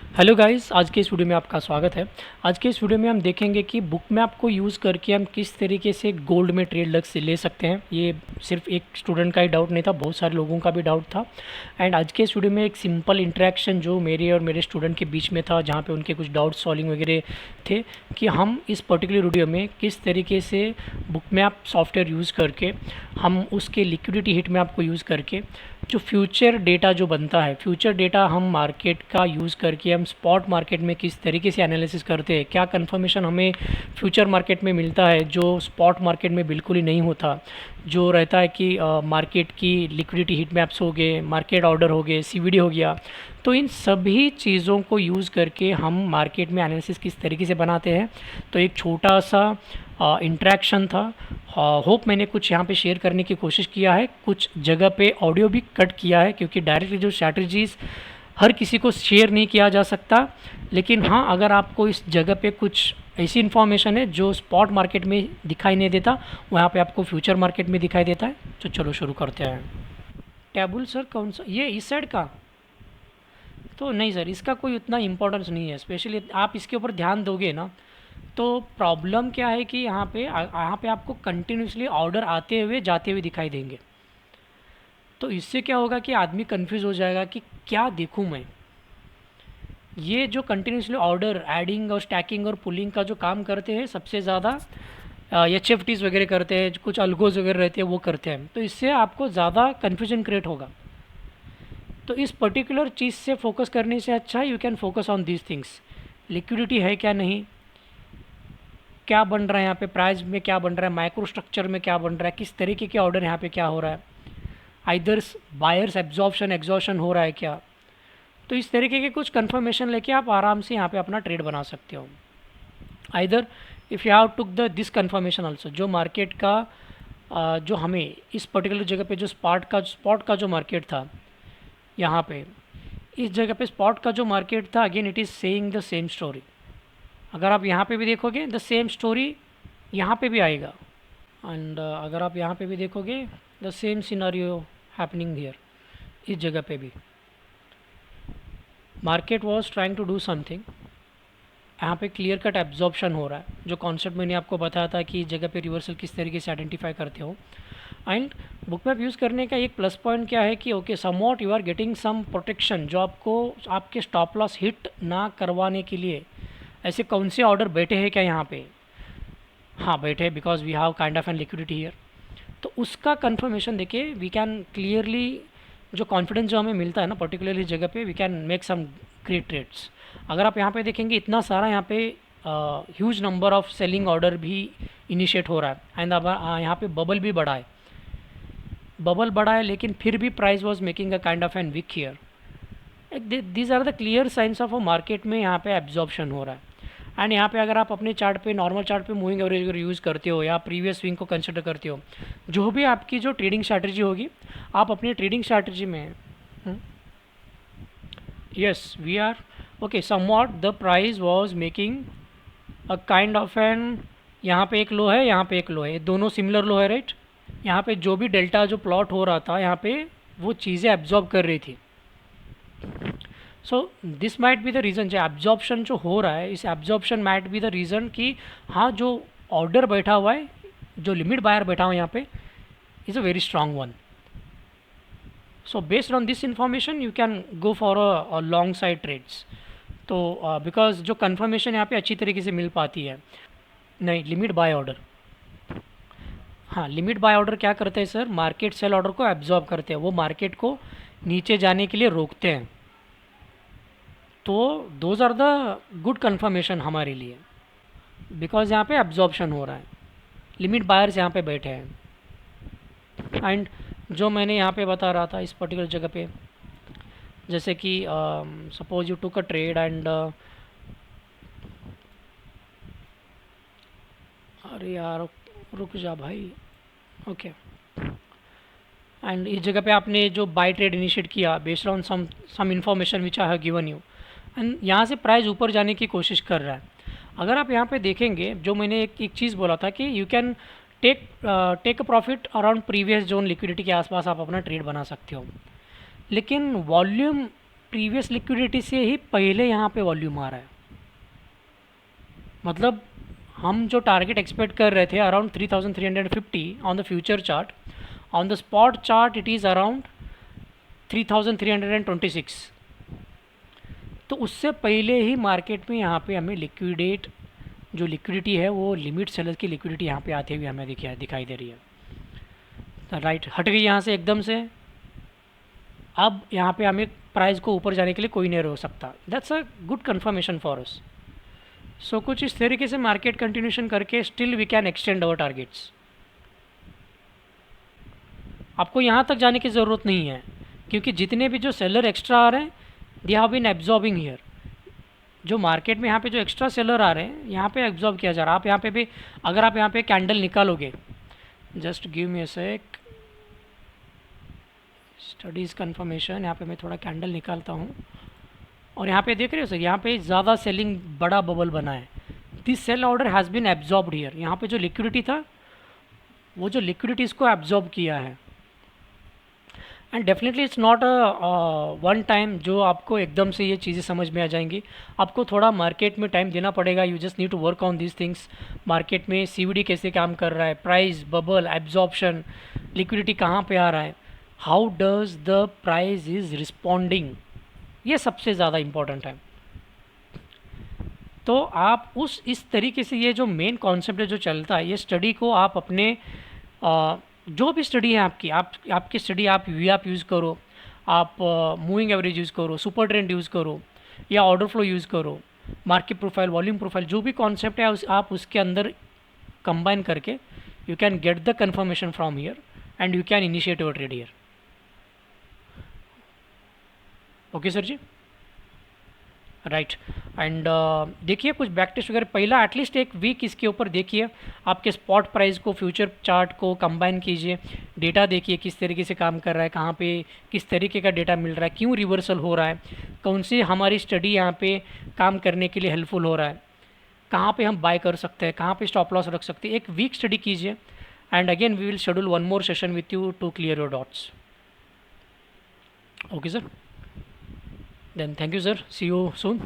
Hello guys, आज के इस वीडियो में आपका स्वागत है। आज के इस वीडियो में हम देखेंगे कि बुक मैप को यूज़ करके हम किस तरीके से गोल्ड में ट्रेड लग से ले सकते हैं। ये सिर्फ एक स्टूडेंट का ही डाउट नहीं था, बहुत सारे लोगों का भी डाउट था। एंड आज के इस वीडियो में एक सिंपल इंटरेक्शन जो मेरे और मेरे स्टूडेंट के बीच में था, जहाँ पे उनके कुछ डाउट सॉल्विंग वगैरह थे, कि हम इस पर्टिकुलर वीडियो में किस तरीके से बुक मैप सॉफ्टवेयर यूज़ करके हम उसके लिक्विडिटी हिट मैप को यूज़ करके जो फ्यूचर डेटा जो बनता है, फ्यूचर डेटा हम मार्केट का यूज़ करके हम स्पॉट मार्केट में किस तरीके से एनालिसिस करते हैं, क्या कंफर्मेशन हमें फ्यूचर मार्केट में मिलता है जो स्पॉट मार्केट में बिल्कुल ही नहीं होता। जो रहता है कि मार्केट की लिक्विडिटी हीट मैप्स हो गए, मार्केट ऑर्डर हो गए, सीवीडी हो गया। तो इन सभी चीज़ों को यूज़ करके हम मार्केट में एनालिसिस किस तरीके से बनाते हैं। तो एक छोटा सा इंटरेक्शन था। होप मैंने कुछ यहाँ पे शेयर करने की कोशिश किया है, कुछ जगह पे ऑडियो भी कट किया है, क्योंकि डायरेक्टली जो स्ट्रैटेजीज़ हर किसी को शेयर नहीं किया जा सकता। लेकिन हाँ, अगर आपको इस जगह पे कुछ ऐसी इन्फॉर्मेशन है जो स्पॉट मार्केट में दिखाई नहीं देता, वहाँ पे आपको फ्यूचर मार्केट में दिखाई देता है। तो चलो शुरू करते हैं। टैबुल सर कौन सा, ये इस साइड का? तो नहीं सर, इसका कोई उतना इम्पोर्टेंस नहीं है। स्पेशली आप इसके ऊपर ध्यान दोगे ना, तो प्रॉब्लम क्या है कि यहाँ पे आपको कंटिन्यूसली ऑर्डर आते हुए जाते हुए दिखाई देंगे। तो इससे क्या होगा कि आदमी कंफ्यूज हो जाएगा कि क्या देखूँ मैं। ये जो कंटिन्यूसली ऑर्डर एडिंग और स्टैकिंग और पुलिंग का जो काम करते हैं, सबसे ज़्यादा एच एफ टीज़ वगैरह करते हैं, कुछ अल्गोज वगैरह रहते हैं, वो करते हैं। तो इससे आपको ज़्यादा कन्फ्यूजन क्रिएट होगा। तो इस पर्टिकुलर चीज़ से फोकस करने से अच्छा you can focus on these things. Liquidity है क्या नहीं, क्या बन रहा है यहाँ पे, प्राइस में क्या बन रहा है, माइक्रो स्ट्रक्चर में क्या बन रहा है, किस तरीके के ऑर्डर यहाँ पे क्या हो रहा है, आइदर बायर्स एब्जॉर्प्शन एग्जॉर्शन हो रहा है क्या। तो इस तरीके के कुछ कंफर्मेशन लेके आप आराम से यहाँ पे अपना ट्रेड बना सकते हो। Either if you have took the this confirmation also, जो मार्केट का जो हमें इस पर्टिकुलर जगह पे जो स्पॉट का जो मार्केट था, यहाँ पे इस जगह पे स्पॉट का जो मार्केट था, again it is saying the same story. अगर आप यहाँ पे भी देखोगे द सेम स्टोरी यहाँ पे भी आएगा। एंड अगर आप यहाँ पे भी देखोगे the same scenario happening here, इस जगह पे भी market was trying to do something. यहाँ पे क्लियर कट एब्जॉर्प्शन हो रहा है, जो कॉन्सेप्ट मैंने आपको बताया था कि इस जगह पे रिवर्सल किस तरीके से आइडेंटिफाई करते हो। एंड बुक मैप यूज़ करने का एक प्लस पॉइंट क्या है कि okay, somewhat you are getting some protection, जो आपको आपके स्टॉप लॉस हिट ना करवाने के लिए ऐसे कौन से ऑर्डर बैठे हैं क्या यहाँ पे। हाँ बैठे, because we have kind of an liquidity here. तो उसका कंफर्मेशन देके वी कैन क्लियरली, जो कॉन्फिडेंस जो हमें मिलता है ना पर्टिकुलरली जगह पे, we can make some great trades. अगर आप यहाँ पे देखेंगे इतना सारा यहाँ पे huge number of selling order भी इनिशिएट हो रहा है। एंड अब यहाँ पे बबल भी बढ़ा है, बबल बढ़ा है, लेकिन फिर भी price was making a kind of an weak here. These are the clear signs of a market में यहाँ पे एब्जॉर्प्शन हो रहा है। एंड यहाँ पे अगर आप अपने चार्ट पे, नॉर्मल चार्ट पे मूविंग एवरेज अगर यूज़ करते हो या प्रीवियस स्विंग को कंसिडर करते हो, जो भी आपकी जो ट्रेडिंग स्ट्रैटेजी होगी, आप अपनी ट्रेडिंग स्ट्रैटेजी में yes we are okay, somewhat the price was making a kind of an, यहाँ पे एक लो है, यहाँ पे एक लो है, दोनों सिमिलर लो है, राइट। यहाँ पे जो भी डेल्टा जो प्लॉट हो रहा था, यहाँ पे वो चीज़ें एब्जॉर्ब कर रही थी। So this might be the reason, जो एब्जॉर्प्शन जो हो रहा है, इस absorption might be the reason कि हाँ, जो ऑर्डर बैठा हुआ है, जो लिमिट बायर बैठा हुआ है यहाँ पे, is a very strong one. So based on this information you can go for a long side trades. तो बिकॉज जो कंफर्मेशन यहाँ पे अच्छी तरीके से मिल पाती है। नहीं, लिमिट बाय ऑर्डर, हाँ लिमिट बाय ऑर्डर क्या करते हैं सर, मार्केट सेल ऑर्डर को एब्जॉर्ब करते हैं, वो मार्केट को नीचे जाने के लिए रोकते हैं। तो those are the good confirmation हमारे लिए, बिकॉज यहाँ पे एब्जॉर्प्शन हो रहा है, लिमिट बायर्स यहाँ पे बैठे हैं। एंड जो मैंने यहाँ पे बता रहा था इस पर्टिकुलर जगह पे, जैसे कि suppose you took a trade and अरे यार रुक जा भाई, ओके। एंड इस जगह पे आपने जो बाय ट्रेड इनिशिएट किया based on some information which I have given you, and यहाँ से प्राइस ऊपर जाने की कोशिश कर रहा है। अगर आप यहाँ पे देखेंगे, जो मैंने एक चीज़ बोला था कि you can take a profit around previous zone liquidity के आसपास आप अपना ट्रेड बना सकते हो। लेकिन वॉल्यूम प्रीवियस लिक्विडिटी से ही पहले यहाँ पे वॉल्यूम आ रहा है। मतलब हम जो टारगेट एक्सपेक्ट कर रहे थे around 3350 on the future chart, on the spot chart it is around 3326। तो उससे पहले ही मार्केट में यहाँ पे हमें लिक्विडेट जो लिक्विडिटी है वो लिमिट सेलर की लिक्विडिटी यहाँ पे आती हुई हमें दिखाई दे रही है। राइट, हट गई यहाँ से एकदम से। अब यहाँ पे हमें प्राइस को ऊपर जाने के लिए कोई नहीं रोक सकता। That's a good confirmation for us. So कुछ इस तरीके से मार्केट कंटिन्यूशन करके still we can extend our targets. आपको यहाँ तक जाने की ज़रूरत नहीं है, क्योंकि जितने भी जो सेलर एक्स्ट्रा आ रहे हैं they have been absorbing here. जो मार्केट में यहाँ पे जो एक्स्ट्रा सेलर आ रहे हैं यहाँ पे एब्जॉर्ब किया जा रहा है। आप यहाँ पे भी अगर आप यहाँ पे कैंडल निकालोगे, जस्ट गिव मी अ सेक, स्टडीज़ कन्फर्मेशन, यहाँ पे मैं थोड़ा कैंडल निकालता हूँ और यहाँ पे देख रहे हो सर, यहाँ पे ज़्यादा सेलिंग बड़ा बबल बना है। This sell order has been absorbed here. यहाँ पे जो लिक्विडिटी था वो जो लिक्विडिटी इसको एब्जॉर्ब किया है। And definitely it's not a one time जो आपको एकदम से ये चीज़ें समझ में आ जाएंगी। आपको थोड़ा मार्केट में टाइम देना पड़ेगा। You just need to work on this things. Market में सीवीडी कैसे काम कर रहा है, प्राइस, बबल, एब्जॉर्प्शन, लिक्विडिटी कहाँ पे आ रहा है, how does the price is responding, ये सबसे ज़्यादा इम्पॉर्टेंट है। तो आप इस तरीके से ये जो मेन कॉन्सेप्ट है जो चलता है, ये स्टडी को आप अपने जो भी स्टडी है आपकी स्टडी, आप वीआप यूज़ करो, आप मूविंग एवरेज यूज़ करो, सुपर ट्रेंड यूज़ करो, या ऑर्डर फ्लो यूज़ करो, मार्केट प्रोफाइल, वॉल्यूम प्रोफाइल, जो भी कॉन्सेप्ट है आप उसके अंदर कंबाइन करके you can get the confirmation from here and you can initiate your trade here. Okay sir ji, right. And देखिए कुछ बैक टेस्ट वगैरह, पहला एटलीस्ट एक वीक इसके ऊपर देखिए, आपके स्पॉट प्राइस को फ्यूचर चार्ट को कंबाइन कीजिए, डेटा देखिए किस तरीके से काम कर रहा है, कहाँ पे किस तरीके का डेटा मिल रहा है, क्यों रिवर्सल हो रहा है, कौन सी हमारी स्टडी यहाँ पे काम करने के लिए हेल्पफुल हो रहा है, कहाँ पे हम बाय कर सकते हैं, कहाँ पे स्टॉप लॉस रख सकते हैं। एक वीक स्टडी कीजिए and again we will schedule one more session with you to clear your doubts. Okay sir, then thank you sir, see you soon।